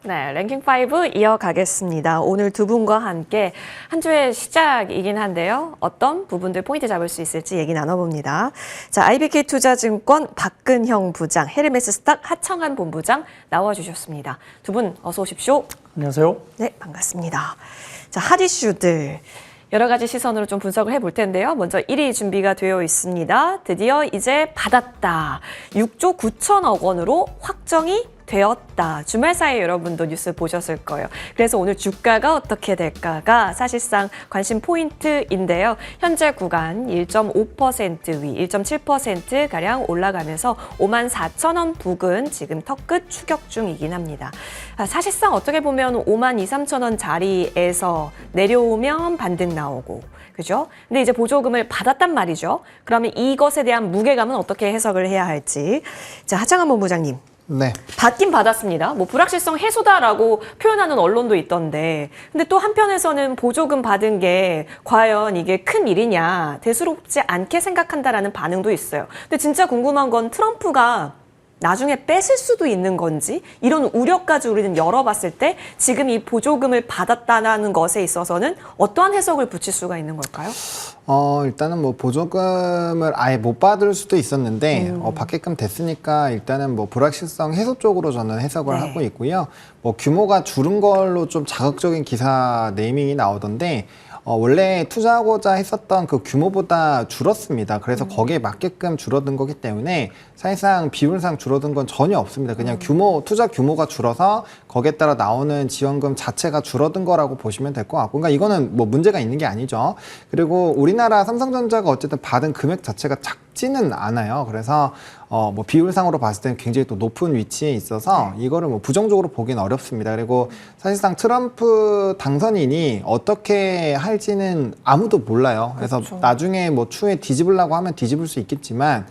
네, 랭킹 5 이어가겠습니다. 오늘 두 분과 함께 한 주의 시작이긴 한데요. 어떤 부분들 포인트 잡을 수 있을지 얘기 나눠봅니다. 자, IBK 투자증권 박근형 부장, 헤르메스 스탁 하창한 본부장 나와주셨습니다. 두 분 어서 오십시오. 안녕하세요. 네, 반갑습니다. 자, 핫 이슈들 여러 가지 시선으로 좀 분석을 해볼 텐데요. 먼저 1위 준비가 되어 있습니다. 드디어 이제 받았다. 6조 9천억 원으로 확정이 되었다. 주말 사이에 여러분도 뉴스 보셨을 거예요. 그래서 오늘 주가가 어떻게 될까가 사실상 관심 포인트인데요. 현재 구간 1.5% 위, 1.7%가량 올라가면서 54,000원 부근 지금 턱끝 추격 중이긴 합니다. 사실상 어떻게 보면 52,000~53,000원 자리에서 내려오면 반등 나오고 그죠? 근데 이제 보조금을 받았단 말이죠. 그러면 이것에 대한 무게감은 어떻게 해석을 해야 할지. 자, 하창한 본부장님. 네. 받긴 받았습니다. 뭐 불확실성 해소다라고 표현하는 언론도 있던데, 근데 또 한편에서는 보조금 받은 게 과연 이게 큰 일이냐, 대수롭지 않게 생각한다라는 반응도 있어요. 근데 진짜 궁금한 건 트럼프가 나중에 뺏을 수도 있는 건지, 이런 우려까지 우리는 열어봤을 때 지금 이 보조금을 받았다는 것에 있어서는 어떠한 해석을 붙일 수가 있는 걸까요? 일단은 뭐 보조금을 아예 못 받을 수도 있었는데 받게끔 됐으니까 일단은 뭐 불확실성 해소 쪽으로 저는 해석을 네. 하고 있고요. 뭐 규모가 줄은 걸로 좀 자극적인 기사 네이밍이 나오던데 원래 투자하고자 했었던 그 규모보다 줄었습니다. 그래서 거기에 맞게끔 줄어든 거기 때문에 사실상 비율상 줄어든 건 전혀 없습니다. 그냥 투자 규모가 줄어서 거기에 따라 나오는 지원금 자체가 줄어든 거라고 보시면 될 것 같고, 그러니까 이거는 뭐 문제가 있는 게 아니죠. 그리고 우리나라 삼성전자가 어쨌든 받은 금액 자체가 작지는 않아요. 그래서 뭐 비율상으로 봤을 때는 굉장히 또 높은 위치에 있어서 이거를 뭐 부정적으로 보기는 어렵습니다. 그리고 사실상 트럼프 당선인이 어떻게 할지는 아무도 몰라요. 그래서 그렇죠. 나중에 뭐 추후에 뒤집으려고 하면 뒤집을 수 있겠지만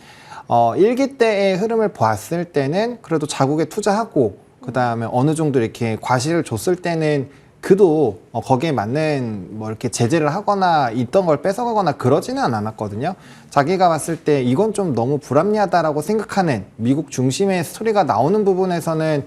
일기 때의 흐름을 봤을 때는 그래도 자국에 투자하고 그다음에 어느 정도 이렇게 과실을 줬을 때는 그도 거기에 맞는 뭐 이렇게 제재를 하거나 있던 걸 뺏어가거나 그러지는 않았거든요. 자기가 봤을 때 이건 좀 너무 불합리하다라고 생각하는 미국 중심의 스토리가 나오는 부분에서는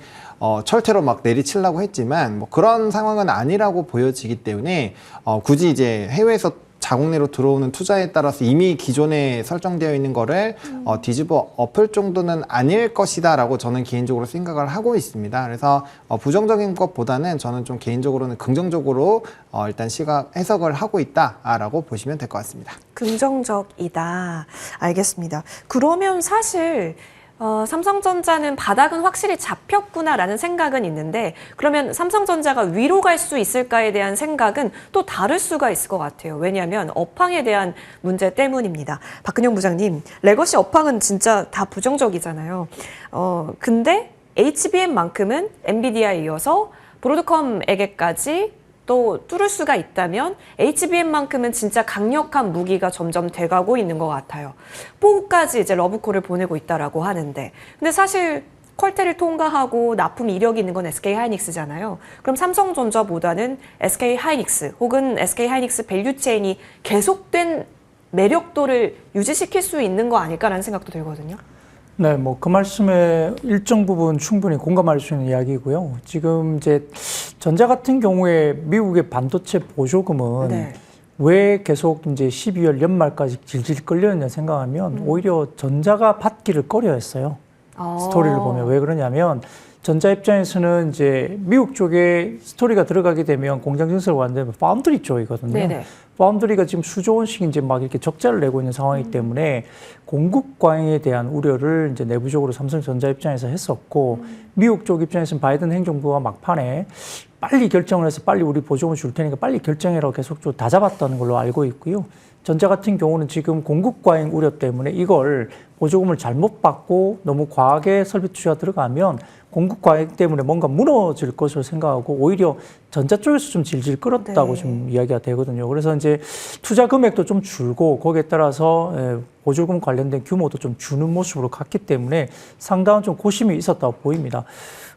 철퇴로 막 내리치려고 했지만 뭐 그런 상황은 아니라고 보여지기 때문에 굳이 이제 해외에서 자국 내로 들어오는 투자에 따라서 이미 기존에 설정되어 있는 거를 뒤집어 엎을 정도는 아닐 것이다라고 저는 개인적으로 생각을 하고 있습니다. 그래서 부정적인 것보다는 저는 좀 개인적으로는 긍정적으로 일단 해석을 하고 있다라고 보시면 될 것 같습니다. 긍정적이다. 알겠습니다. 그러면 사실 삼성전자는 바닥은 확실히 잡혔구나라는 생각은 있는데, 그러면 삼성전자가 위로 갈 수 있을까에 대한 생각은 또 다를 수가 있을 것 같아요. 왜냐하면 업황에 대한 문제 때문입니다. 박근형 부장님, 레거시 업황은 진짜 다 부정적이잖아요. 근데 HBM만큼은 엔비디아에 이어서 브로드컴에게까지 또 뚫을 수가 있다면 HBM만큼은 진짜 강력한 무기가 점점 돼가고 있는 것 같아요. 4까지 이제 러브콜을 보내고 있다라고 하는데, 근데 사실 퀄테를 통과하고 납품 이력이 있는 건 SK하이닉스잖아요. 그럼 삼성전자보다는 SK하이닉스 혹은 SK하이닉스 밸류체인이 계속된 매력도를 유지시킬 수 있는 거 아닐까라는 생각도 들거든요. 네, 뭐 그 말씀에 일정 부분 충분히 공감할 수 있는 이야기고요. 지금 이제 전자 같은 경우에 미국의 반도체 보조금은 네. 왜 계속 이제 12월 연말까지 질질 끌렸냐 생각하면 오히려 전자가 받기를 꺼려했어요. 스토리를 보면 왜 그러냐면 전자 입장에서는 이제 미국 쪽에 스토리가 들어가게 되면 공장 증설을 완전히 파운드리 쪽이거든요. 네네. 파운드리가 지금 수조 원씩 이제 막 이렇게 적자를 내고 있는 상황이기 때문에 공급 과잉에 대한 우려를 이제 내부적으로 삼성전자 입장에서 했었고, 미국 쪽 입장에서는 바이든 행정부가 막판에 빨리 결정을 해서 빨리 우리 보조금을 줄 테니까 빨리 결정해라고 계속 좀 다 잡았다는 걸로 알고 있고요. 전자 같은 경우는 지금 공급 과잉 우려 때문에 이걸 보조금을 잘못 받고 너무 과하게 설비 투자 들어가면 공급 과잉 때문에 뭔가 무너질 것으로 생각하고 오히려 전자 쪽에서 좀 질질 끌었다고 네. 좀 이야기가 되거든요. 그래서 이제 투자 금액도 좀 줄고 거기에 따라서 보조금 관련된 규모도 좀 주는 모습으로 갔기 때문에 상당한 좀 고심이 있었다고 보입니다.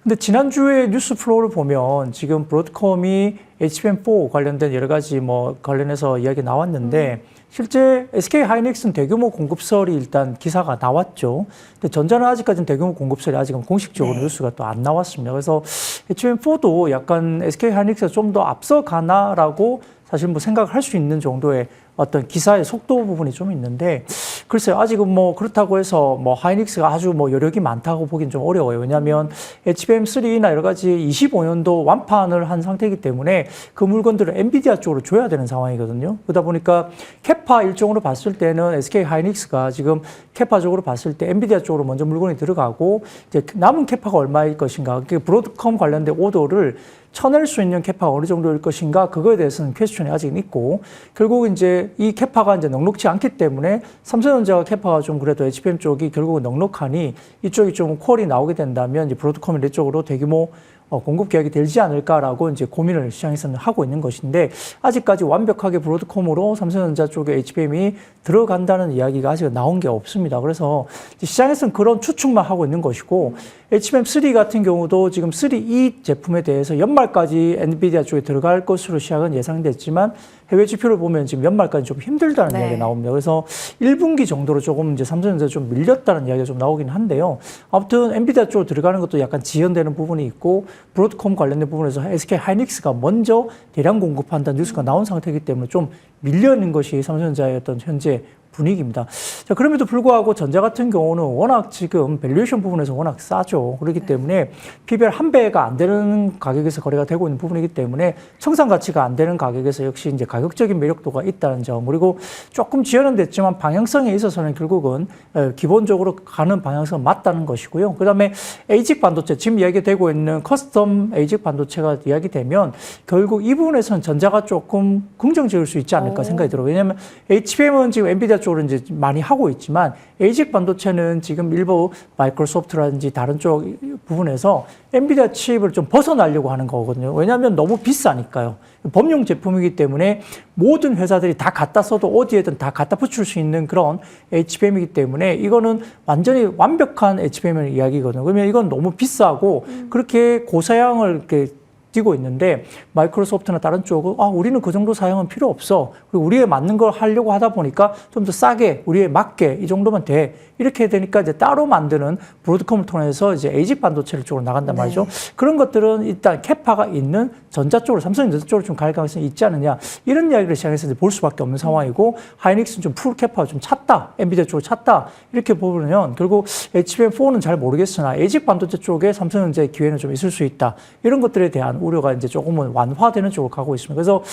근데 지난주에 뉴스 플로우를 보면 지금 브로드컴이 HBM4 관련된 여러 가지 뭐 관련해서 이야기 나왔는데 실제 SK 하이닉스는 대규모 공급설이 일단 기사가 나왔죠. 근데 전자는 아직까지는 대규모 공급설이 아직은 공식적으로 뉴스가 또 안 나왔습니다. 그래서 HBM4도 약간 SK 하이닉스가 좀 더 앞서가나라고 사실 뭐 생각을 할 수 있는 정도의 어떤 기사의 속도 부분이 좀 있는데, 글쎄요, 아직은 뭐 그렇다고 해서 뭐 하이닉스가 아주 뭐 여력이 많다고 보긴 좀 어려워요. 왜냐하면 HBM3나 여러 가지 25년도 완판을 한 상태이기 때문에 그 물건들을 엔비디아 쪽으로 줘야 되는 상황이거든요. 그러다 보니까 캐파 일정으로 봤을 때는 SK 하이닉스가 지금 캐파적으로 봤을 때 엔비디아 쪽으로 먼저 물건이 들어가고, 이제 남은 캐파가 얼마일 것인가, 그 브로드컴 관련된 오더를 쳐낼 수 있는 캐파가 어느 정도일 것인가, 그거에 대해서는 퀘스천이 아직 있고, 결국 이제 이 캐파가 이제 넉넉지 않기 때문에 삼성전자가 캐파가 좀 그래도 HBM 쪽이 결국은 넉넉하니 이쪽이 좀 콜이 나오게 된다면 이제 브로드컴 이쪽으로 대규모 공급 계약이 되지 않을까라고 이제 고민을 시장에서는 하고 있는 것인데, 아직까지 완벽하게 브로드컴으로 삼성전자 쪽에 HBM이 들어간다는 이야기가 아직 나온 게 없습니다. 그래서 시장에서는 그런 추측만 하고 있는 것이고, HBM3 같은 경우도 지금 3E 제품에 대해서 연말까지 엔비디아 쪽에 들어갈 것으로 시작은 예상됐지만, 해외 지표를 보면 지금 연말까지 좀 힘들다는 이야기가 나옵니다. 그래서 1분기 정도로 조금 이제 삼성전자 좀 밀렸다는 이야기가 좀 나오긴 한데요. 아무튼 엔비디아 쪽으로 들어가는 것도 약간 지연되는 부분이 있고, 브로드컴 관련된 부분에서 SK 하이닉스가 먼저 대량 공급한다는 뉴스가 나온 상태이기 때문에 좀 밀려 있는 것이 삼성전자의 어떤 현재 분위기입니다. 자, 그럼에도 불구하고 전자 같은 경우는 워낙 지금 밸류에이션 부분에서 워낙 싸죠. 그렇기 때문에 PBR 1배가 안 되는 가격에서 거래가 되고 있는 부분이기 때문에 청산 가치가 안 되는 가격에서 역시 이제 가격적인 매력도가 있다는 점, 그리고 조금 지연은 됐지만 방향성에 있어서는 결국은 기본적으로 가는 방향성은 맞다는 것이고요. 그 다음에 ASIC 반도체, 지금 이야기되고 있는 커스텀 ASIC 반도체가 이야기되면 결국 이 부분에서는 전자가 조금 긍정적일 수 있지 않을까 생각이 들어요. 왜냐하면 HBM은 지금 엔비디아 쪽으로 이제 많이 하고 있지만, ASIC 반도체는 지금 일부 마이크로소프트라든지 다른 쪽 부분에서 엔비디아 칩을 좀 벗어나려고 하는 거거든요. 왜냐하면 너무 비싸니까요. 범용 제품이기 때문에 모든 회사들이 다 갖다 써도 어디에든 다 갖다 붙일 수 있는 그런 HBM이기 때문에 이거는 완전히 완벽한 HBM의 이야기거든요. 그러면 이건 너무 비싸고 그렇게 고사양을 이렇게 뛰고 있는데, 마이크로소프트나 다른 쪽은 우리는 그 정도 사양은 필요 없어. 그리고 우리에 맞는 걸 하려고 하다 보니까 좀 더 싸게, 우리에 맞게 이 정도면 돼. 이렇게 되니까 이제 따로 만드는 브로드컴을 통해서 이제 ASIC 반도체를 쪽으로 나간단 말이죠. 그런 것들은 일단 캐파가 있는 전자 쪽으로, 삼성전자 쪽으로 좀 갈 가능성이 있지 않느냐, 이런 이야기를 시장에서 이제 볼 수밖에 없는 상황이고, 하이닉스는 좀 풀 캐파가 좀 찼다, 엔비디아 쪽으로 찼다, 이렇게 보면 결국 HBM4는 잘 모르겠으나 ASIC 반도체 쪽에 삼성전자의 기회는 좀 있을 수 있다. 이런 것들에 대한 우려가 이제 조금은 완화되는 쪽으로 가고 있습니다. 그래서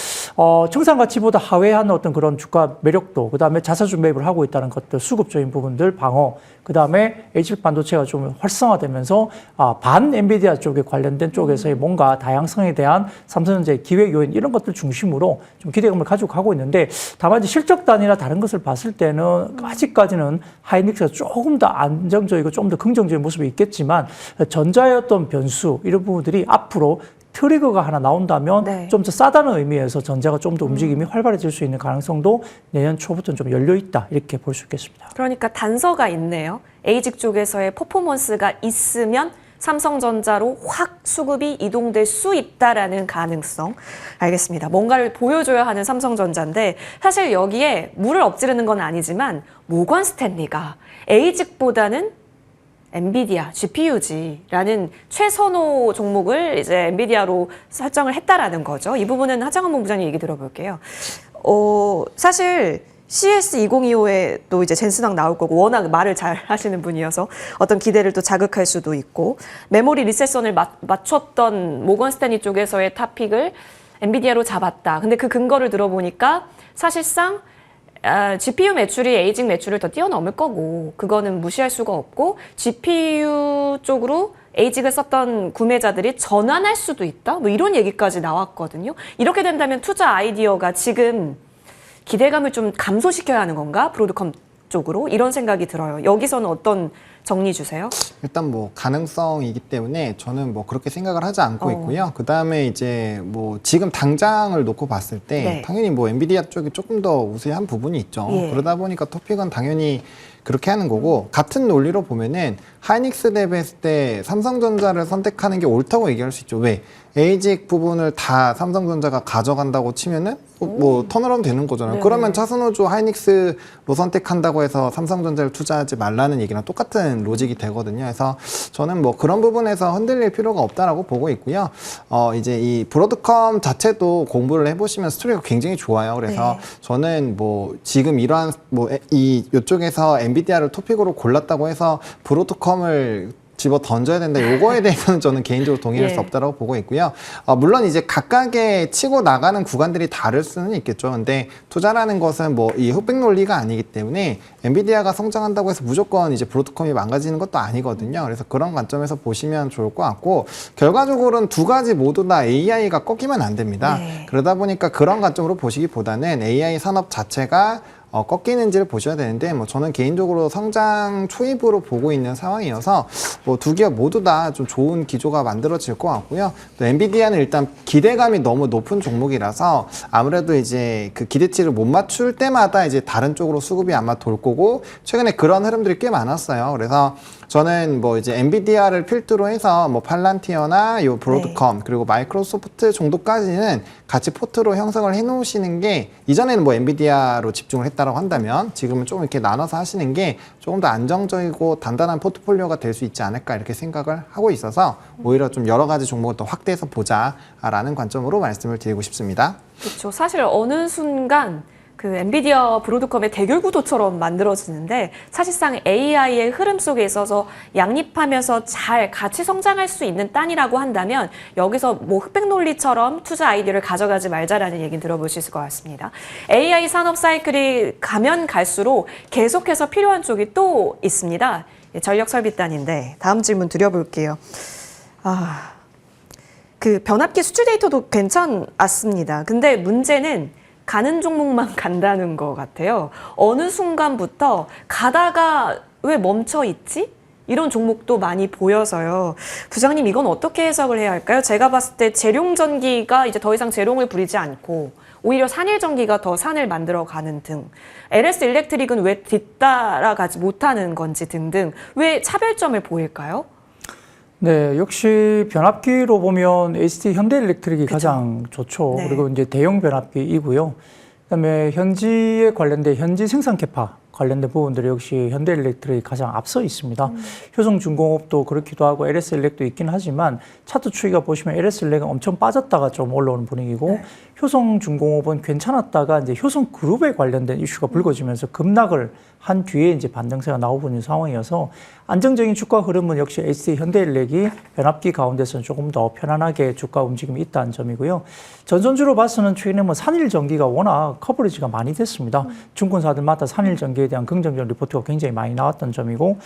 청산 가치보다 하회한 어떤 그런 주가 매력도, 그 다음에 자사주 매입을 하고 있다는 것들, 수급적인 부분들, 방어, 그 다음에 HBM 반도체가 좀 활성화되면서 반 엔비디아 쪽에 관련된 쪽에서의 뭔가 다양성에 대한 삼성전자의 기회 요인, 이런 것들 중심으로 좀 기대감을 가지고 가고 있는데, 다만 이제 실적 단위나 다른 것을 봤을 때는 아직까지는 하이닉스가 조금 더 안정적이고 좀 더 긍정적인 모습이 있겠지만, 전자의 어떤 변수, 이런 부분들이 앞으로 트리거가 하나 나온다면 좀 더 싸다는 의미에서 전자가 좀 더 움직임이 활발해질 수 있는 가능성도 내년 초부터는 좀 열려있다, 이렇게 볼 수 있겠습니다. 그러니까 단서가 있네요. 에이직 쪽에서의 퍼포먼스가 있으면 삼성전자로 확 수급이 이동될 수 있다라는 가능성. 알겠습니다. 뭔가를 보여줘야 하는 삼성전자인데, 사실 여기에 물을 엎지르는 건 아니지만 모건 스탠리가 에이직보다는 엔비디아, GPU지라는 최선호 종목을 이제 엔비디아로 설정을 했다라는 거죠. 이 부분은 하정원 본부장님 얘기 들어볼게요. 사실 CS2025에 또 이제 젠스당 나올 거고, 워낙 말을 잘 하시는 분이어서 어떤 기대를 또 자극할 수도 있고, 메모리 리세션을 맞췄던 모건 스탠리 쪽에서의 탑픽을 엔비디아로 잡았다. 근데 그 근거를 들어보니까 사실상 GPU 매출이 에이직 매출을 더 뛰어넘을 거고, 그거는 무시할 수가 없고, GPU 쪽으로 에이직을 썼던 구매자들이 전환할 수도 있다? 뭐 이런 얘기까지 나왔거든요. 이렇게 된다면 투자 아이디어가 지금 기대감을 좀 감소시켜야 하는 건가? 브로드컴 쪽으로? 이런 생각이 들어요. 여기서는 어떤 정리 주세요. 일단 뭐 가능성이기 때문에 저는 뭐 그렇게 생각을 하지 않고 있고요. 그 다음에 이제 뭐 지금 당장을 놓고 봤을 때 네. 당연히 뭐 엔비디아 쪽이 조금 더 우세한 부분이 있죠. 예. 그러다 보니까 토픽은 당연히 그렇게 하는 거고, 같은 논리로 보면은 하이닉스 대비했을 때 삼성전자를 선택하는 게 옳다고 얘기할 수 있죠. 왜? 에이직 부분을 다 삼성전자가 가져간다고 치면은 뭐 턴어라운드 되는 거잖아요. 네네. 그러면 차선호조 하이닉스로 선택한다고 해서 삼성전자를 투자하지 말라는 얘기랑 똑같은 로직이 되거든요. 그래서 저는 뭐 그런 부분에서 흔들릴 필요가 없다라고 보고 있고요. 이제 이 브로드컴 자체도 공부를 해보시면 스토리가 굉장히 좋아요. 그래서 네. 저는 뭐 지금 이러한 뭐 이쪽에서 엔비디아를 토픽으로 골랐다고 해서 브로드컴을 집어 던져야 된다. 요거에 대해서는 저는 개인적으로 동의할 예. 수 없다고 보고 있고요. 물론 이제 각각의 치고 나가는 구간들이 다를 수는 있겠죠. 근데 투자라는 것은 뭐 이 흑백 논리가 아니기 때문에 엔비디아가 성장한다고 해서 무조건 이제 브로드컴이 망가지는 것도 아니거든요. 그래서 그런 관점에서 보시면 좋을 것 같고, 결과적으로는 두 가지 모두 다 AI가 꺾이면 안 됩니다. 네. 그러다 보니까 그런 관점으로 보시기보다는 AI 산업 자체가 꺾이는지를 보셔야 되는데, 뭐 저는 개인적으로 성장 초입으로 보고 있는 상황이어서 뭐 두 기업 모두 다 좀 좋은 기조가 만들어질 것 같고요. 또 엔비디아는 일단 기대감이 너무 높은 종목이라서 아무래도 이제 그 기대치를 못 맞출 때마다 이제 다른 쪽으로 수급이 아마 돌 거고, 최근에 그런 흐름들이 꽤 많았어요. 그래서 저는 뭐 이제 엔비디아를 필두로 해서 뭐 팔란티어나 요 브로드컴 그리고 마이크로소프트 정도까지는 같이 포트로 형성을 해 놓으시는 게, 이전에는 뭐 엔비디아로 집중을 했다라고 한다면 지금은 조금 이렇게 나눠서 하시는 게 조금 더 안정적이고 단단한 포트폴리오가 될 수 있지 않을까, 이렇게 생각을 하고 있어서 오히려 좀 여러 가지 종목을 더 확대해서 보자라는 관점으로 말씀을 드리고 싶습니다. 그렇죠. 사실 어느 순간 그 엔비디아 브로드컴의 대결 구도처럼 만들어지는데, 사실상 AI의 흐름 속에 있어서 양립하면서 잘 같이 성장할 수 있는 단이라고 한다면 여기서 뭐 흑백 논리처럼 투자 아이디어를 가져가지 말자라는 얘기 들어볼 수 있을 것 같습니다. AI 산업 사이클이 가면 갈수록 계속해서 필요한 쪽이 또 있습니다. 전력 설비단인데 다음 질문 드려볼게요. 그 변압기 수출 데이터도 괜찮았습니다. 근데 문제는 가는 종목만 간다는 것 같아요. 어느 순간부터 가다가 왜 멈춰 있지? 이런 종목도 많이 보여서요. 부장님, 이건 어떻게 해석을 해야 할까요? 제가 봤을 때 재룡전기가 이제 더 이상 재룡을 부리지 않고 오히려 산일전기가 더 산을 만들어가는 등, LS 일렉트릭은 왜 뒤따라가지 못하는 건지 등등, 왜 차별점을 보일까요? 네, 역시 변압기로 보면 HT 현대일렉트릭이 가장 좋죠. 네. 그리고 이제 대형 변압기이고요. 그다음에 현지에 관련된 현지 생산 캐파 관련된 부분들이 역시 현대일렉트릭이 가장 앞서 있습니다. 효성중공업도 그렇기도 하고 LS일렉도 있긴 하지만 차트 추이가 보시면 LS일렉은 엄청 빠졌다가 좀 올라오는 분위기고, 네. 효성중공업은 괜찮았다가 이제 효성그룹에 관련된 이슈가 불거지면서 급락을 한 뒤에 이제 반등세가 나오고 있는 상황이어서 안정적인 주가 흐름은 역시 HT 현대일렉이 변압기 가운데서는 조금 더 편안하게 주가 움직임이 있다는 점이고요. 전선주로 봐서는 최근에 뭐 산일전기가 워낙 커버리지가 많이 됐습니다. 증권사들마다 산일전기에 대한 긍정적 리포트가 굉장히 많이 나왔던 점이고,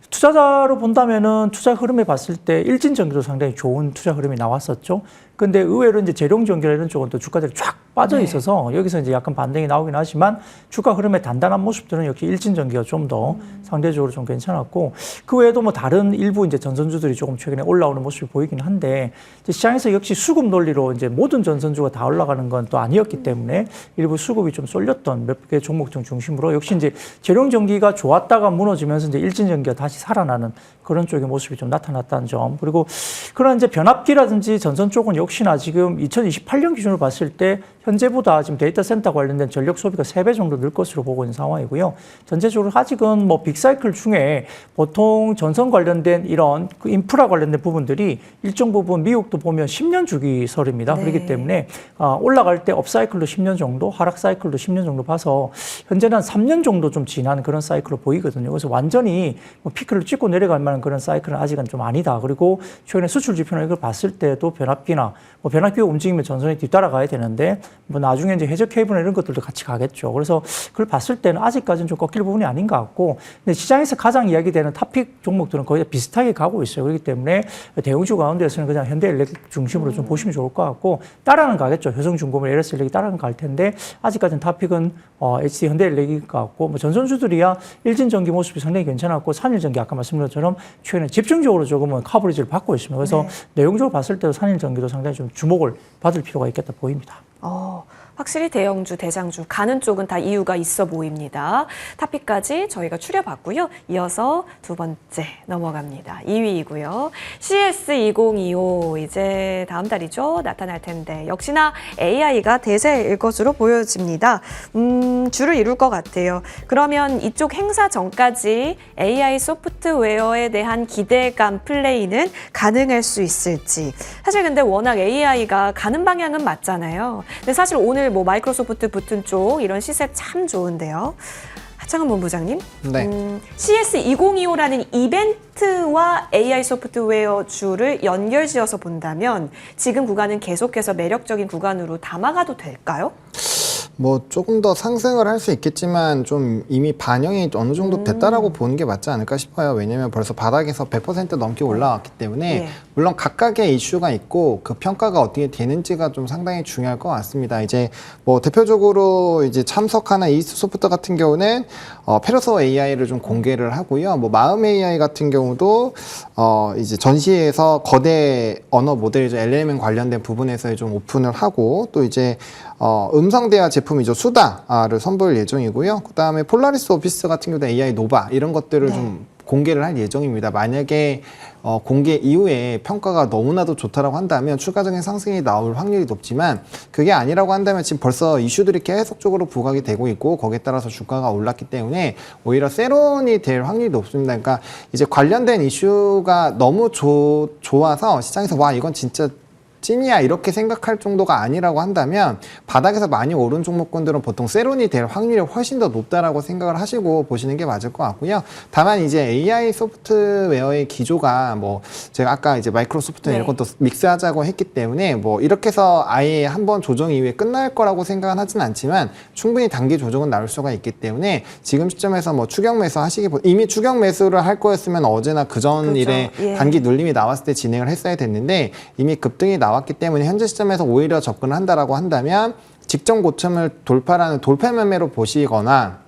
투자자로 본다면은 투자 흐름에 봤을 때 일진전기도 상당히 좋은 투자 흐름이 나왔었죠. 근데 의외로 이제 재룡전기나 이런 쪽은 또 주가들이 쫙 빠져 있어서 여기서 이제 약간 반등이 나오긴 하지만 주가 흐름의 단단한 모습들은 역시 일진전기가 좀 더 상대적으로 좀 괜찮았고, 그 외에도 뭐 다른 일부 이제 전선주들이 조금 최근에 올라오는 모습이 보이긴 한데, 이제 시장에서 역시 수급 논리로 이제 모든 전선주가 다 올라가는 건 또 아니었기 때문에 일부 수급이 좀 쏠렸던 몇 개 종목 등 중심으로 역시 이제 재룡전기가 좋았다가 무너지면서 이제 일진전기가 다시 살아나는 그런 쪽의 모습이 좀 나타났다는 점. 그리고 그런 이제 변압기라든지 전선 쪽은 역시나 지금 2028년 기준으로 봤을 때 현재보다 지금 데이터 센터 관련된 전력 소비가 3배 정도 늘 것으로 보고 있는 상황이고요. 전체적으로 아직은 뭐 빅사이클 중에 보통 전선 관련된 이런 그 인프라 관련된 부분들이 일정 부분 미국도 보면 10년 주기설입니다. 네. 그렇기 때문에 올라갈 때 업사이클도 10년 정도, 하락 사이클도 10년 정도 봐서 현재는 한 3년 정도 좀 지난 그런 사이클로 보이거든요. 그래서 완전히 뭐 피크를 찍고 내려갈 만한 그런 사이클은 아직은 좀 아니다. 그리고 최근에 수출 지표나 이걸 봤을 때도 변압기나 뭐 변압기가 움직이면 전선이 뒤따라가야 되는데 뭐 나중에 이제 해저 케이블이나 이런 것들도 같이 가겠죠. 그래서 그걸 봤을 때는 아직까지는 좀 꺾일 부분이 아닌 것 같고, 근데 시장에서 가장 이야기되는 탑픽 종목들은 거의 다 비슷하게 가고 있어요. 그렇기 때문에 대형주 가운데서는 그냥 현대일렉 중심으로 좀 보시면 좋을 것 같고, 따라는 가겠죠. 효성중공업, LS일렉이 따라는 갈 텐데 아직까지는 탑픽은 HC 현대일렉일 것 같고, 뭐 전선주들이야 일진전기 모습이 상당히 괜찮았고, 산일전기 아까 말씀드린 것처럼 최근에 집중적으로 조금은 커버리지를 받고 있습니다. 그래서 내용적으로 봤을 때도 산일전기도 상당히 좀 주목을 받을 필요가 있겠다 보입니다. 확실히 대형주, 대장주 가는 쪽은 다 이유가 있어 보입니다. 탑픽까지 저희가 추려봤고요. 이어서 두 번째 넘어갑니다. 2위이고요. CS2025 이제 다음 달이죠. 나타날 텐데 역시나 AI가 대세일 것으로 보여집니다. 줄을 이룰 것 같아요. 그러면 이쪽 행사 전까지 AI 소프트웨어에 대한 기대감 플레이는 가능할 수 있을지. 사실 근데 워낙 AI가 가는 방향은 맞잖아요. 근데 사실 오늘 뭐 마이크로소프트 붙은 쪽 이런 시세 참 좋은데요. 하창은 본부장님, 네. CS2025라는 이벤트와 AI 소프트웨어 주를 연결지어서 본다면 지금 구간은 계속해서 매력적인 구간으로 담아가도 될까요? 뭐 조금 더 상승을 할 수 있겠지만 좀 이미 반영이 어느 정도 됐다라고 보는 게 맞지 않을까 싶어요. 왜냐면 벌써 바닥에서 100% 넘게 올라왔기 때문에 물론 각각의 이슈가 있고 그 평가가 어떻게 되는지가 좀 상당히 중요할 것 같습니다. 이제 뭐 대표적으로 이제 참석하는 이스소프트 같은 경우는 페르소 AI를 좀 공개를 하고요. 뭐 마음 AI 같은 경우도 이제 전시회에서 거대 언어 모델이죠. LLM 관련된 부분에서 좀 오픈을 하고 또 이제 음성 대화 제품이죠. 수다를 선보일 예정이고요. 그 다음에 폴라리스 오피스 같은 경우도 AI 노바 이런 것들을 좀 공개를 할 예정입니다. 만약에 공개 이후에 평가가 너무나도 좋다라고 한다면 추가적인 상승이 나올 확률이 높지만 그게 아니라고 한다면 지금 벌써 이슈들이 계속적으로 부각이 되고 있고 거기에 따라서 주가가 올랐기 때문에 오히려 세론이 될 확률이 높습니다. 그러니까 이제 관련된 이슈가 너무 좋아서 시장에서 와 이건 진짜 찐이야 이렇게 생각할 정도가 아니라고 한다면 바닥에서 많이 오른 종목군들은 보통 세론이 될 확률이 훨씬 더 높다라고 생각을 하시고 보시는 게 맞을 것 같고요. 다만 이제 AI 소프트웨어의 기조가 뭐 제가 아까 이제 마이크로소프트는 이런 것도 믹스하자고 했기 때문에 뭐 이렇게 해서 아예 한번 조정 이후에 끝날 거라고 생각은 하진 않지만 충분히 단기 조정은 나올 수가 있기 때문에 지금 시점에서 뭐 추격 매수 이미 추격 매수를 할 거였으면 어제나 그전 일에 단기 눌림이 나왔을 때 진행을 했어야 됐는데 이미 급등이 나왔기 때문에 현재 시점에서 오히려 접근을 한다라고 한다면 직전 고점을 돌파라는 돌파 매매로 보시거나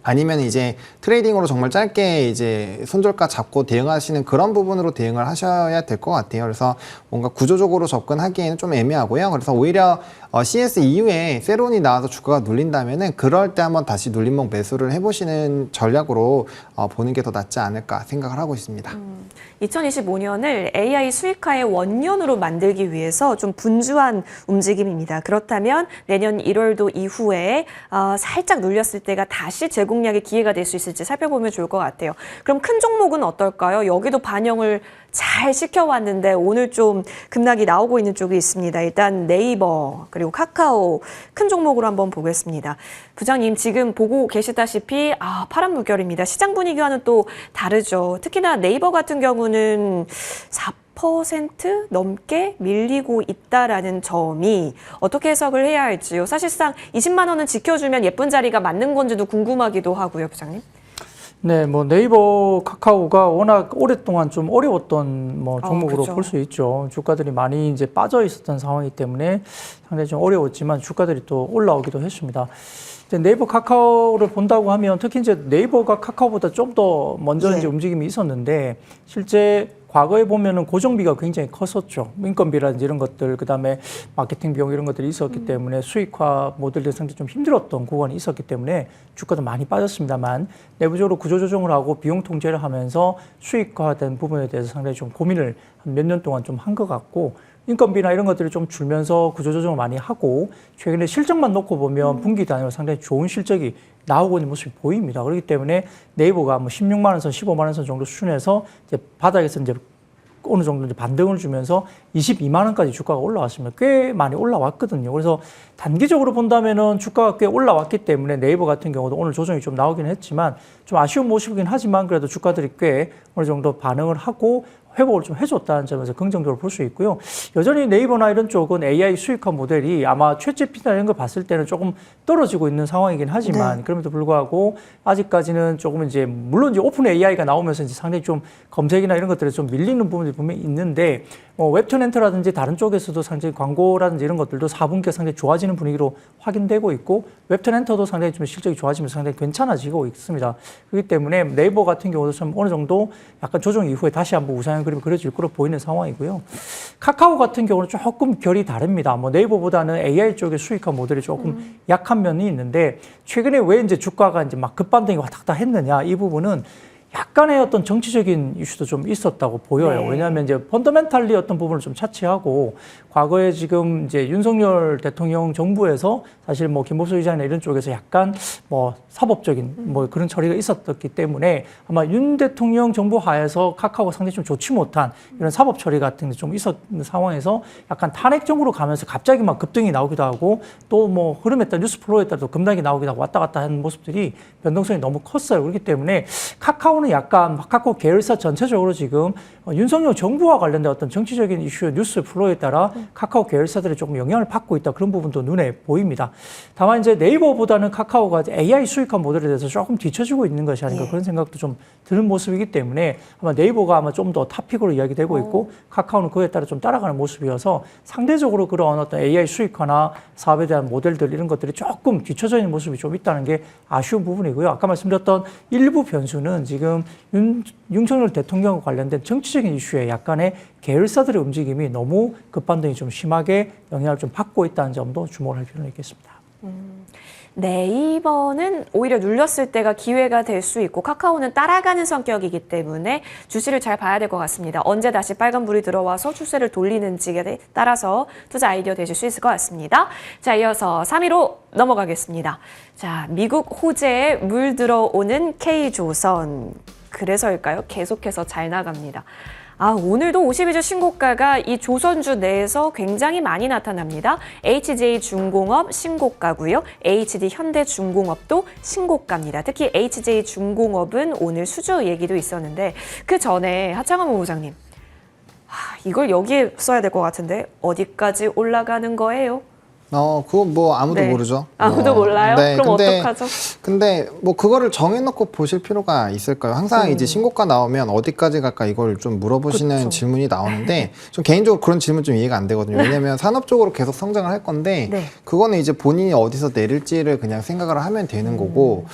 아니면 이제 트레이딩으로 정말 짧게 이제 손절가 잡고 대응하시는 그런 부분으로 대응을 하셔야 될 것 같아요. 그래서 뭔가 구조적으로 접근하기에는 좀 애매하고요. 그래서 오히려 CS 이후에 세론이 나와서 주가가 눌린다면은 그럴 때 한번 다시 눌림목 매수를 해보시는 전략으로 보는 게 더 낫지 않을까 생각을 하고 있습니다. 2025년을 AI 수익화의 원년으로 만들기 위해서 좀 분주한 움직임입니다. 그렇다면 내년 1월도 이후에 살짝 눌렸을 때가 다시 재공략의 기회가 될 수 있을지 살펴보면 좋을 것 같아요. 그럼 큰 종목은 어떨까요? 여기도 반영을 잘 시켜왔는데 오늘 좀 급락이 나오고 있는 쪽이 있습니다. 일단 네이버 그리고 카카오 큰 종목으로 한번 보겠습니다. 부장님 지금 보고 계시다시피 파란 물결입니다. 시장 분위기와는 또 다르죠. 특히나 네이버 같은 경우는 4% 넘게 밀리고 있다라는 점이 어떻게 해석을 해야 할지요. 사실상 20만 원은 지켜주면 예쁜 자리가 맞는 건지도 궁금하기도 하고요, 부장님. 네, 뭐 네이버, 카카오가 워낙 오랫동안 좀 어려웠던 뭐 종목으로 볼 수 있죠. 주가들이 많이 이제 빠져 있었던 상황이기 때문에 상당히 좀 어려웠지만 주가들이 또 올라오기도 했습니다. 이제 네이버, 카카오를 본다고 하면 특히 이제 네이버가 카카오보다 좀 더 먼저 이제 움직임이 있었는데 실제 과거에 보면은 고정비가 굉장히 컸었죠. 인건비라든지 이런 것들, 그 다음에 마케팅 비용 이런 것들이 있었기 때문에 수익화 모델들 상당히 좀 힘들었던 구간이 있었기 때문에 주가도 많이 빠졌습니다만 내부적으로 구조조정을 하고 비용 통제를 하면서 수익화된 부분에 대해서 상당히 좀 고민을 몇 년 동안 좀 한 것 같고 인건비나 이런 것들이 좀 줄면서 구조조정을 많이 하고 최근에 실적만 놓고 보면 분기 단위로 상당히 좋은 실적이 나오고 있는 모습이 보입니다. 그렇기 때문에 네이버가 뭐 16만 원 선, 15만 원 선 정도 수준에서 이제 바닥에서 이제 어느 정도 이제 반등을 주면서 22만 원까지 주가가 올라왔습니다. 꽤 많이 올라왔거든요. 그래서 단기적으로 본다면은 주가가 꽤 올라왔기 때문에 네이버 같은 경우도 오늘 조정이 좀 나오긴 했지만 좀 아쉬운 모습이긴 하지만 그래도 주가들이 꽤 어느 정도 반응을 하고 회복을 좀 해줬다는 점에서 긍정적으로 볼 수 있고요. 여전히 네이버나 이런 쪽은 AI 수익화 모델이 아마 챗GPT나 이런 거 봤을 때는 조금 떨어지고 있는 상황이긴 하지만 네. 그럼에도 불구하고 아직까지는 조금 이제 물론 이제 오픈 AI가 나오면서 이제 상당히 좀 검색이나 이런 것들에 좀 밀리는 부분들이 분명히 있는데 웹툰 엔터라든지 다른 쪽에서도 상당히 광고라든지 이런 것들도 4분기가 상당히 좋아지는 분위기로 확인되고 있고 웹툰 엔터도 상당히 좀 실적이 좋아지면서 상당히 괜찮아지고 있습니다. 그렇기 때문에 네이버 같은 경우도 좀 어느 정도 약간 조정 이후에 다시 한번 우상향 그림이 그려질 거로 보이는 상황이고요. 카카오 같은 경우는 조금 결이 다릅니다. 뭐 네이버보다는 AI 쪽의 수익화 모델이 조금 약한 면이 있는데 최근에 왜 이제 주가가 이제 막 급반등이 왔다 갔다 했느냐 이 부분은 약간의 어떤 정치적인 이슈도 좀 있었다고 보여요. 네. 왜냐하면 이제 펀더멘탈리 어떤 부분을 좀 차치하고 과거에 지금 이제 윤석열 대통령 정부에서 사실 뭐 김범수 의장이나 이런 쪽에서 약간 뭐 사법적인 뭐 그런 처리가 있었기 때문에 아마 윤 대통령 정부 하에서 카카오가 상당히 좀 좋지 못한 이런 사법 처리 같은 게 좀 있었는 상황에서 약간 탄핵적으로 가면서 갑자기 막 급등이 나오기도 하고 또 뭐 흐름에 따라 뉴스 플로우에 따라 또 급락이 나오기도 하고 왔다 갔다 하는 모습들이 변동성이 너무 컸어요. 그렇기 때문에 카카오는 약간 카카오 계열사 전체적으로 지금 윤석열 정부와 관련된 어떤 정치적인 이슈 뉴스 플로우에 따라 카카오 계열사들이 조금 영향을 받고 있다 그런 부분도 눈에 보입니다. 다만 이제 네이버보다는 카카오가 AI 수익화 모델에 대해서 조금 뒤처지고 있는 것이 아닌가 그런 생각도 좀 드는 모습이기 때문에 아마 네이버가 아마 좀 더 탑픽으로 이야기되고 있고 카카오는 그에 따라 좀 따라가는 모습이어서 상대적으로 그런 어떤 AI 수익화나 사업에 대한 모델들 이런 것들이 조금 뒤처져 있는 모습이 좀 있다는 게 아쉬운 부분이고요. 아까 말씀드렸던 일부 변수는 지금 윤석열 대통령과 관련된 정치적인 이슈에 약간의 계열사들의 움직임이 너무 급반등이 좀 심하게 영향을 좀 받고 있다는 점도 주목을 할 필요는 있겠습니다. 네이버는 오히려 눌렸을 때가 기회가 될 수 있고 카카오는 따라가는 성격이기 때문에 주시를 잘 봐야 될 것 같습니다. 언제 다시 빨간불이 들어와서 추세를 돌리는지에 따라서 투자 아이디어 되실 수 있을 것 같습니다. 자, 이어서 3위로 넘어가겠습니다. 자, 미국 호재에 물 들어오는 K조선. 그래서일까요? 계속해서 잘 나갑니다. 오늘도 52주 신고가가 이 조선주 내에서 굉장히 많이 나타납니다. HJ중공업 신고가고요. HD 현대중공업도 신고가입니다. 특히 HJ중공업은 오늘 수주 얘기도 있었는데 그 전에 하창원 본부장님, 이걸 여기에 써야 될 것 같은데 어디까지 올라가는 거예요? 그건 뭐 아무도 네. 모르죠. 아무도 몰라요? 네, 그럼 어떡하죠? 근데 뭐 그거를 정해놓고 보실 필요가 있을까요? 항상 이제 신고가 나오면 어디까지 갈까 이걸 좀 물어보시는 그쵸. 질문이 나오는데 좀 개인적으로 그런 질문 좀 이해가 안 되거든요. 왜냐면 산업적으로 계속 성장을 할 건데 네. 그거는 이제 본인이 어디서 내릴지를 그냥 생각을 하면 되는 거고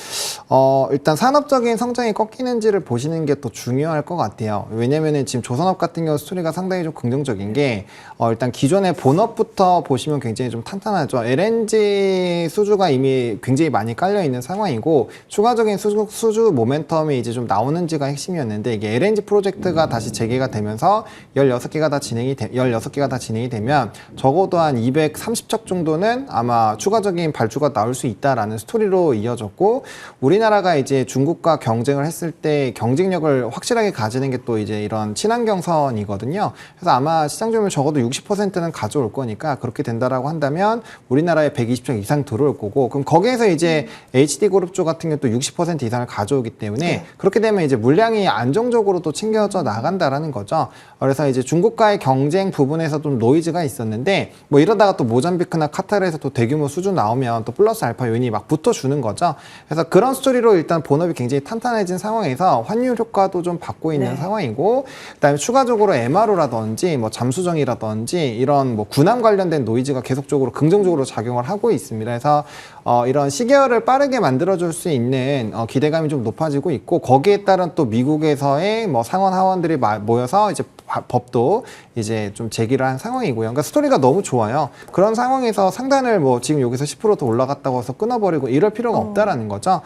일단 산업적인 성장이 꺾이는지를 보시는 게 더 중요할 것 같아요. 왜냐면은 지금 조선업 같은 경우 스토리가 상당히 좀 긍정적인 게 일단 기존의 본업부터 보시면 굉장히 좀 탄탄하죠. LNG 수주가 이미 굉장히 많이 깔려 있는 상황이고 추가적인 수주 모멘텀이 이제 좀 나오는지가 핵심이었는데 이게 LNG 프로젝트가 다시 재개가 되면서 16개가 다 진행이 되면 적어도 한 230척 정도는 아마 추가적인 발주가 나올 수 있다라는 스토리로 이어졌고 우리나라가 이제 중국과 경쟁을 했을 때 경쟁력을 확실하게 가지는 게 또 이제 이런 친환경선이거든요. 그래서 아마 시장 점유율 적어도 60%는 가져올 거니까 그렇게 된다라고 한다면 우리나라에 120척 이상 들어올 거고 그럼 거기에서 이제 HD그룹 같은 경우 또 60% 이상을 가져오기 때문에 그렇게 되면 이제 물량이 안정적으로 또 챙겨져 나간다라는 거죠. 그래서 이제 중국과의 경쟁 부분에서 좀 노이즈가 있었는데 뭐 이러다가 또 모잠비크나 카타르에서 또 대규모 수주 나오면 또 플러스 알파 요인이 막 붙어주는 거죠. 그래서 그런 스토리로 일단 본업이 굉장히 탄탄해진 상황에서 환율 효과도 좀 받고 있는 상황이고 그다음에 추가적으로 MRO라든지 뭐 잠수정이라든지 이런 뭐 군함 관련된 노이즈가 계속적으로 긍정적으로 작용을 하고 있습니다. 그래서 이런 시계열을 빠르게 만들어줄 수 있는 기대감이 좀 높아지고 있고 거기에 따른 또 미국에서의 뭐 상원 하원들이 모여서 이제 법도 이제 좀 제기를 한 상황이고요. 그러니까 스토리가 너무 좋아요. 그런 상황에서 상단을 뭐 지금 여기서 10% 더 올라갔다고 해서 끊어버리고 이럴 필요가 없다라는 거죠.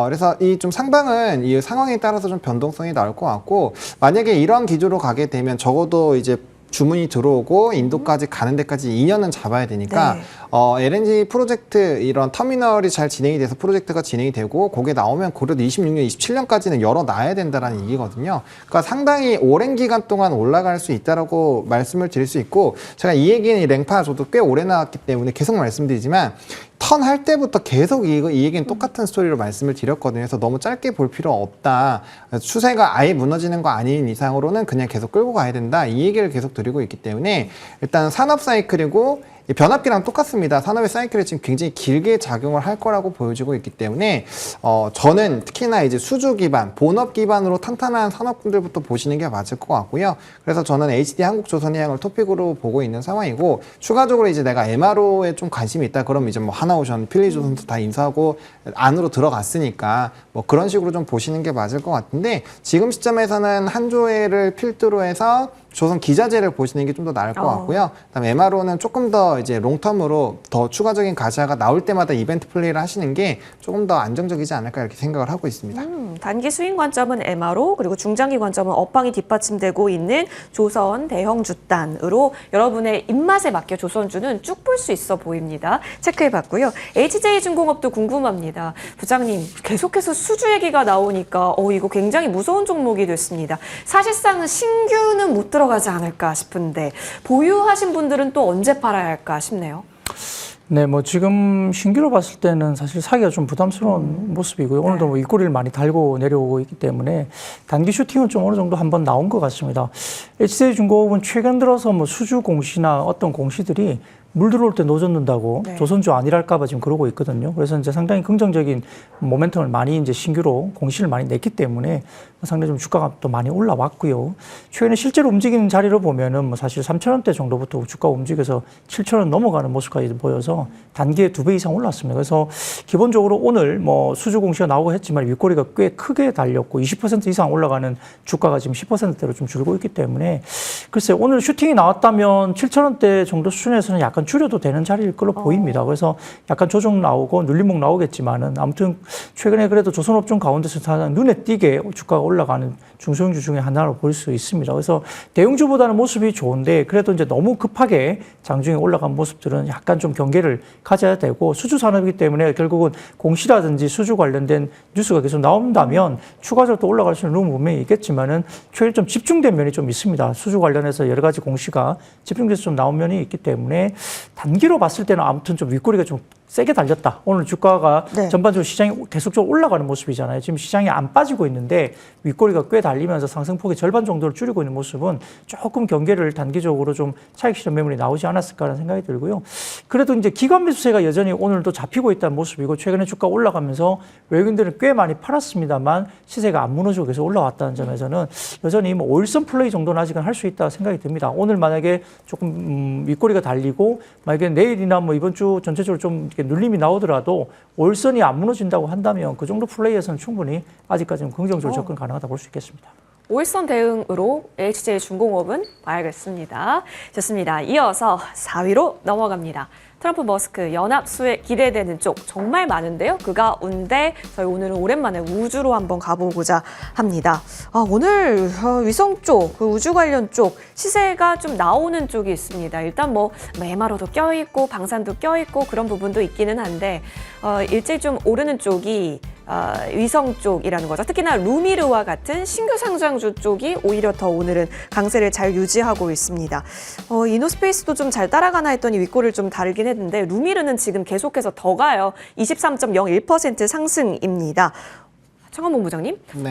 그래서 이 좀 상방은 이 상황에 따라서 좀 변동성이 나올 것 같고 만약에 이런 기조로 가게 되면 적어도 이제 주문이 들어오고 인도까지 가는 데까지 2년은 잡아야 되니까 LNG 프로젝트 이런 터미널이 잘 진행이 돼서 프로젝트가 진행이 되고 거기에 나오면 그래도 26년, 27년까지는 열어놔야 된다라는 얘기거든요. 그러니까 상당히 오랜 기간 동안 올라갈 수 있다라고 말씀을 드릴 수 있고 제가 이 얘기는 랭파 저도 꽤 오래 나왔기 때문에 계속 말씀드리지만 턴 할 때부터 계속 이 얘기는 똑같은 스토리로 말씀을 드렸거든요. 그래서 너무 짧게 볼 필요 없다. 추세가 아예 무너지는 거 아닌 이상으로는 그냥 계속 끌고 가야 된다. 이 얘기를 계속 드리고 있기 때문에 일단 산업 사이클이고 변압기랑 똑같습니다. 산업의 사이클이 지금 굉장히 길게 작용을 할 거라고 보여지고 있기 때문에 저는 특히나 이제 수주 기반, 본업 기반으로 탄탄한 산업군들부터 보시는 게 맞을 것 같고요. 그래서 저는 HD 한국조선해양을 토픽으로 보고 있는 상황이고 추가적으로 이제 내가 MRO에 좀 관심이 있다. 그럼 이제 뭐 하나오션, 필리조선도 다 인수하고 안으로 들어갔으니까 뭐 그런 식으로 좀 보시는 게 맞을 것 같은데 지금 시점에서는 한조회를 필두로 해서 조선 기자재를 보시는 게 좀 더 나을 것 같고요. 그다음에 MRO는 조금 더 이제 롱텀으로 더 추가적인 가시화가 나올 때마다 이벤트 플레이를 하시는 게 조금 더 안정적이지 않을까 이렇게 생각을 하고 있습니다. 단기 스윙 관점은 MRO 그리고 중장기 관점은 업황이 뒷받침되고 있는 조선 대형 주단으로 여러분의 입맛에 맞게 조선주는 쭉 볼 수 있어 보입니다. 체크해봤고요. HJ중공업도 궁금합니다. 부장님 계속해서 수주 얘기가 나오니까 이거 굉장히 무서운 종목이 됐습니다. 사실상 신규는 못 들어가지 않을까 싶은데 보유하신 분들은 또 언제 팔아야 할까 싶네요. 네, 뭐 지금 신규로 봤을 때는 사실 사기가 좀 부담스러운 모습이고요. 오늘도 뭐 입꼬리를 많이 달고 내려오고 있기 때문에 단기 슈팅은 좀 어느 정도 한번 나온 것 같습니다. HJ중공업은 최근 들어서 뭐 수주 공시나 어떤 공시들이 물 들어올 때 노젓는다고 조선주 아니랄까봐 지금 그러고 있거든요. 그래서 이제 상당히 긍정적인 모멘텀을 많이 이제 신규로 공시를 많이 냈기 때문에 상당히 좀 주가가 또 많이 올라왔고요. 최근에 실제로 움직이는 자리로 보면은 뭐 사실 3,000원대 정도부터 주가가 움직여서 7,000원 넘어가는 모습까지 보여서 단기에 2배 이상 올랐습니다. 그래서 기본적으로 오늘 뭐 수주 공시가 나오고 했지만 윗꼬리가 꽤 크게 달렸고 20% 이상 올라가는 주가가 지금 10%대로 좀 줄고 있기 때문에 글쎄요, 오늘 슈팅이 나왔다면 7,000원대 정도 수준에서는 약간 줄여도 되는 자리일 걸로 보입니다. 그래서 약간 조정 나오고 눌림목 나오겠지만은 아무튼 최근에 그래도 조선업종 가운데서 가장 눈에 띄게 주가가 올라가는 중소형주 중에 하나로 볼 수 있습니다. 그래서 대형주보다는 모습이 좋은데 그래도 이제 너무 급하게 장중에 올라간 모습들은 약간 좀 경계를 가져야 되고 수주 산업이기 때문에 결국은 공시라든지 수주 관련된 뉴스가 계속 나온다면 추가적으로 또 올라갈 수 있는 룸은 분명히 있겠지만은 최근 좀 집중된 면이 좀 있습니다. 수주 관련해서 여러 가지 공시가 집중돼서 좀 나온 면이 있기 때문에 단기로 봤을 때는 아무튼 좀 윗꼬리가 좀 세게 달렸다. 오늘 주가가 전반적으로 시장이 계속적으로 올라가는 모습이잖아요. 지금 시장이 안 빠지고 있는데 윗꼬리가 꽤 달리면서 상승폭의 절반 정도를 줄이고 있는 모습은 조금 경계를 단기적으로 좀 차익 실현 매물이 나오지 않았을까라는 생각이 들고요. 그래도 이제 기관 매수세가 여전히 오늘도 잡히고 있다는 모습이고 최근에 주가 올라가면서 외국인들은 꽤 많이 팔았습니다만 시세가 안 무너지고 계속 올라왔다는 점에서는 여전히 뭐 오일선 플레이 정도는 아직은 할 수 있다 생각이 듭니다. 오늘 만약에 조금 윗꼬리가 달리고 만약에 내일이나 뭐 이번 주 전체적으로 좀 이렇게 눌림이 나오더라도 월선이 안 무너진다고 한다면 그 정도 플레이에서는 충분히 아직까지는 긍정적으로 접근 가능하다 볼 수 있겠습니다. 오일선 대응으로 HJ중공업은 봐야겠습니다. 좋습니다. 이어서 4위로 넘어갑니다. 트럼프 머스크 연합 수혜 기대되는 쪽 정말 많은데요. 그 가운데 저희 오늘은 오랜만에 우주로 한번 가보고자 합니다. 오늘 위성 쪽, 그 우주 관련 쪽 시세가 좀 나오는 쪽이 있습니다. 일단 뭐 MRO도 껴있고 방산도 껴있고 그런 부분도 있기는 한데 일제히 좀 오르는 쪽이 위성 쪽이라는 거죠. 특히나 루미르와 같은 신규 상장주 쪽이 오히려 더 오늘은 강세를 잘 유지하고 있습니다. 이노스페이스도 좀 잘 따라가나 했더니 윗골을 좀 다르긴 했는데 루미르는 지금 계속해서 더 가요. 23.01% 상승입니다. 청원본 부장님, 네.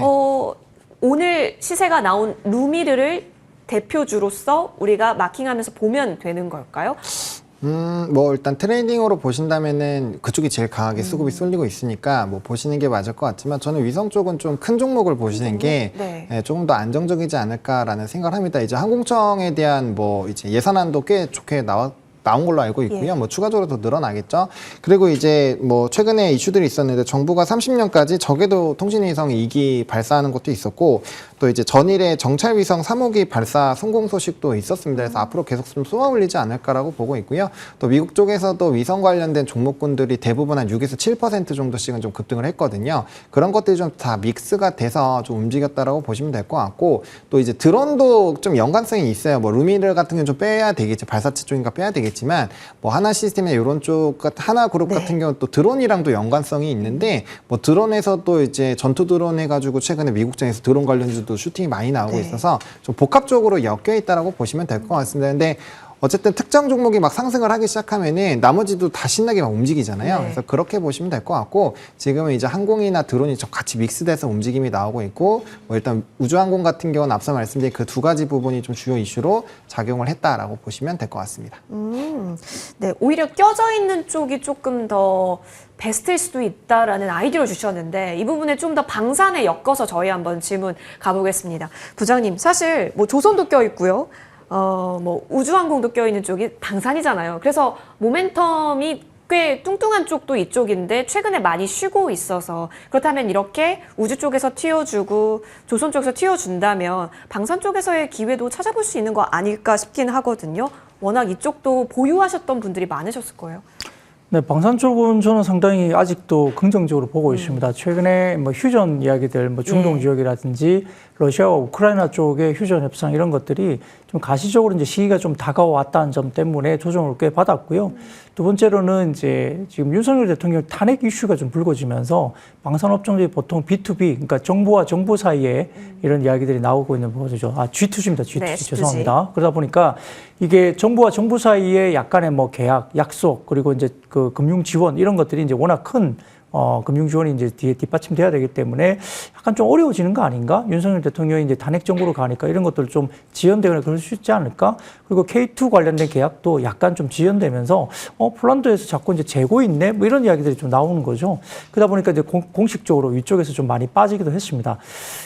오늘 시세가 나온 루미르를 대표주로서 우리가 마킹하면서 보면 되는 걸까요? 뭐 일단 트레이딩으로 보신다면은 그쪽이 제일 강하게 수급이 쏠리고 있으니까 뭐 보시는 게 맞을 것 같지만 저는 위성 쪽은 좀 큰 종목을 보시는 게 조금 더 안정적이지 않을까라는 생각을 합니다. 이제 항공청에 대한 뭐 이제 예산안도 꽤 좋게 나온 걸로 알고 있고요. 뭐 추가적으로 더 늘어나겠죠. 그리고 이제 뭐 최근에 이슈들이 있었는데 정부가 30년까지 저궤도 통신위성 2기 발사하는 것도 있었고 또 이제 전일에 정찰위성 3호기 발사 성공 소식도 있었습니다. 그래서 앞으로 계속 좀 쏘아올리지 않을까라고 보고 있고요. 또 미국 쪽에서도 위성 관련된 종목군들이 대부분 한 6에서 7% 정도씩은 좀 급등을 했거든요. 그런 것들이 좀 다 믹스가 돼서 좀 움직였다라고 보시면 될 것 같고 또 이제 드론도 좀 연관성이 있어요. 뭐 루미르 같은 경우는 좀 빼야 되겠죠. 발사체 쪽인가 빼야 되겠죠. 되겠지만 뭐 하나 시스템이나 이런 쪽 하나 그룹 네. 같은 경우는 또 드론이랑도 연관성이 있는데 뭐 드론에서 또 이제 전투 드론 해가지고 최근에 미국장에서 드론 관련주도 슈팅이 많이 나오고 네. 있어서 좀 복합적으로 엮여 있다라고 보시면 될 것 같습니다. 근데 어쨌든 특정 종목이 막 상승을 하기 시작하면은 나머지도 다 신나게 막 움직이잖아요. 네. 그래서 그렇게 보시면 될 것 같고 지금은 이제 항공이나 드론이 좀 같이 믹스돼서 움직임이 나오고 있고 뭐 일단 우주항공 같은 경우는 앞서 말씀드린 그 두 가지 부분이 좀 주요 이슈로 작용을 했다라고 보시면 될 것 같습니다. 네, 오히려 껴져 있는 쪽이 조금 더 베스트일 수도 있다라는 아이디어를 주셨는데 이 부분에 좀 더 방산에 엮어서 저희 한번 질문 가보겠습니다. 부장님, 사실 뭐 조선도 껴 있고요. 뭐 우주항공도 껴있는 쪽이 방산이잖아요. 그래서 모멘텀이 꽤 뚱뚱한 쪽도 이쪽인데 최근에 많이 쉬고 있어서 그렇다면 이렇게 우주 쪽에서 튀어주고 조선 쪽에서 튀어준다면 방산 쪽에서의 기회도 찾아볼 수 있는 거 아닐까 싶긴 하거든요. 워낙 이쪽도 보유하셨던 분들이 많으셨을 거예요. 네, 방산 쪽은 저는 상당히 아직도 긍정적으로 보고 있습니다. 최근에 뭐 휴전 이야기들, 뭐 중동 지역이라든지 러시아와 우크라이나 쪽의 휴전 협상 이런 것들이 좀 가시적으로 이제 시기가 좀 다가왔다는 점 때문에 조정을 꽤 받았고요. 두 번째로는 이제 지금 윤석열 대통령 탄핵 이슈가 좀 불거지면서 방산업종들이 보통 B2B, 그러니까 정부와 정부 사이에 이런 이야기들이 나오고 있는 부분이죠. G2G입니다. G2G. 네, 죄송합니다. 그러다 보니까 이게 정부와 정부 사이에 약간의 뭐 계약, 약속, 그리고 이제 그 금융 지원 이런 것들이 이제 워낙 큰 금융 지원이 이제 뒤에 뒷받침돼야 되기 때문에 약간 좀 어려워지는 거 아닌가? 윤석열 대통령이 이제 탄핵 정부로 가니까 이런 것들 좀 지연되거나 그럴 수 있지 않을까? 그리고 K2 관련된 계약도 약간 좀 지연되면서 폴란드에서 자꾸 이제 재고 있네? 뭐 이런 이야기들이 좀 나오는 거죠. 그러다 보니까 이제 공식적으로 위쪽에서 좀 많이 빠지기도 했습니다.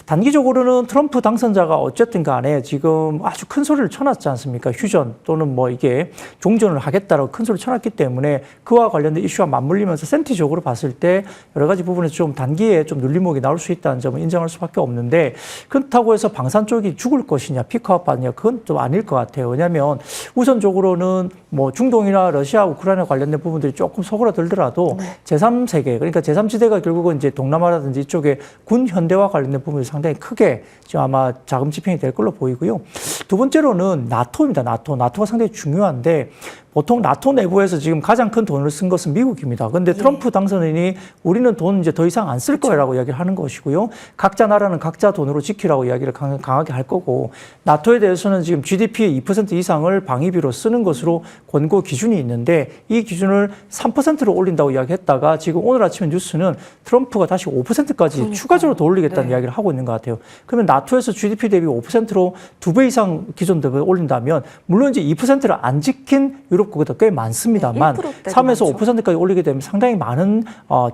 단기적으로는 트럼프 당선자가 어쨌든 간에 지금 아주 큰 소리를 쳐놨지 않습니까? 휴전 또는 뭐 이게 종전을 하겠다라고 큰 소리를 쳐놨기 때문에 그와 관련된 이슈와 맞물리면서 센티적으로 봤을 때 여러 가지 부분에서 좀 단기에 좀 눌림목이 나올 수 있다는 점을 인정할 수밖에 없는데 그렇다고 해서 방산 쪽이 죽을 것이냐 피크아웃 받느냐 그건 좀 아닐 것 같아요. 왜냐하면 우선적으로는 뭐 중동이나 러시아, 우크라이나 관련된 부분들이 조금 소그라들더라도 제3세계 그러니까 제3지대가 결국은 이제 동남아라든지 이쪽에 군 현대화 관련된 부분이 상당히 크게 지금 아마 자금 집행이 될 걸로 보이고요. 두 번째로는 나토입니다. 나토가 상당히 중요한데 보통 나토 내부에서 지금 가장 큰 돈을 쓴 것은 미국입니다. 그런데 트럼프 당선인이 우리는 돈 이제 더 이상 안 쓸 거라고 이야기를 하는 것이고요. 각자 나라는 각자 돈으로 지키라고 이야기를 강하게 할 거고 나토에 대해서는 지금 GDP의 2% 이상을 방위비로 쓰는 것으로 권고 기준이 있는데 이 기준을 3%로 올린다고 이야기했다가 지금 오늘 아침에 뉴스는 트럼프가 다시 5%까지 추가적으로 더 올리겠다는 이야기를 하고 있는 것 같아요. 그러면 나토에서 GDP 대비 5%로 2배 이상 기존대비 올린다면 물론 이제 2%를 안 지킨 유럽국보다 꽤 많습니다만 3에서 5%까지 올리게 되면 상당히 많은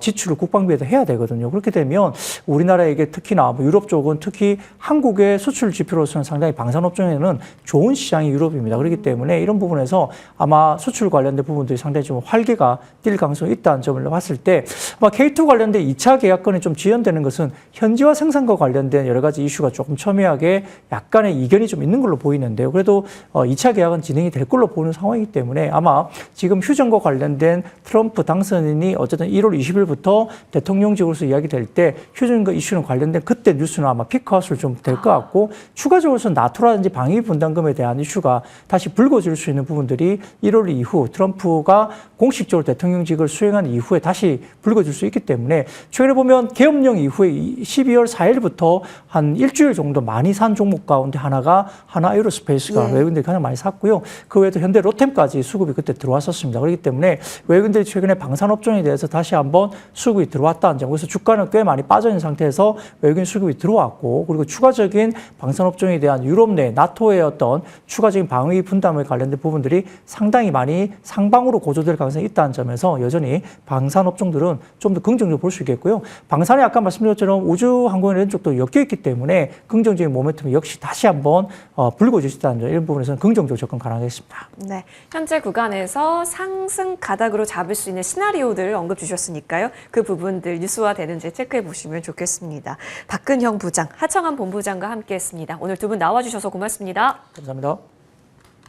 지출을 국방비에다 해야 되거든요. 그렇게 되면 우리나라에게 특히나 뭐 유럽 쪽은 특히 한국의 수출 지표로서는 상당히 방산업종에는 좋은 시장이 유럽입니다. 그렇기 때문에 이런 부분에서 아마 수출 관련된 부분들이 상당히 좀 활기가 뛸 가능성이 있다는 점을 봤을 때 아마 K2 관련된 2차 계약건이 좀 지연되는 것은 현지화 생산과 관련된 여러 가지 이슈가 조금 첨예하게 약간의 이견이 좀 있는 걸로 보이는데요. 그래도 2차 계약은 진행이 될 걸로 보는 상황이기 때문에 아마 지금 휴전과 관련된 트럼프 당선인이 어쨌든 1월 20일부터 대통령직으로서 이야기될 때 휴전과 이슈는 관련된 그때 뉴스는 아마 피크아웃을 좀 될 것 같고 추가적으로서 나토라든지 방위 분담금에 대한 이슈가 다시 불거질 수 있는 부분들이 1월 이후 트럼프가 공식적으로 대통령직을 수행한 이후에 다시 불거질 수 있기 때문에 최근에 보면 계엄령 이후에 12월 4일부터 한 일주일 정도 많이 산 종목 가운데 하나가 하나에어로스페이스가 외국인들이 가장 많이 샀고요. 그 외에도 현대 로템까지 수급이 그때 들어왔었습니다. 그렇기 때문에 외국인들이 최근에 방산업종에 대해서 다시 한번 수급이 들어왔다는 점. 그래서 주가는 꽤 많이 빠져 있는 상태에서 외국인 수급이 들어왔고 그리고 추가적인 방산업종에 대한 유럽 내 나토의 어떤 추가적인 방위 분담에 관련된 부분들이 상당히 많이 상방으로 고조될 가능성이 있다는 점에서 여전히 방산업종들은 좀 더 긍정적으로 볼 수 있겠고요. 방산에 아까 말씀드린 것처럼 우주항공 이런 쪽도 엮여 있기 때문에 긍정적인 모멘텀이 역시 다시 한번 불거질 수 있다는 점. 이런 부분에서는 긍정적으로 접근 가능하겠습니다. 네, 현재 구간에서 상승 가닥으로 잡을 수 있는 시나리오들 언급 주셨으니까요. 그 부분들 뉴스화 되는지 체크해 보시면 좋겠습니다. 박근형 부장, 하청한 본부장과 함께했습니다. 오늘 두 분 나와주셔서 고맙습니다. 감사합니다.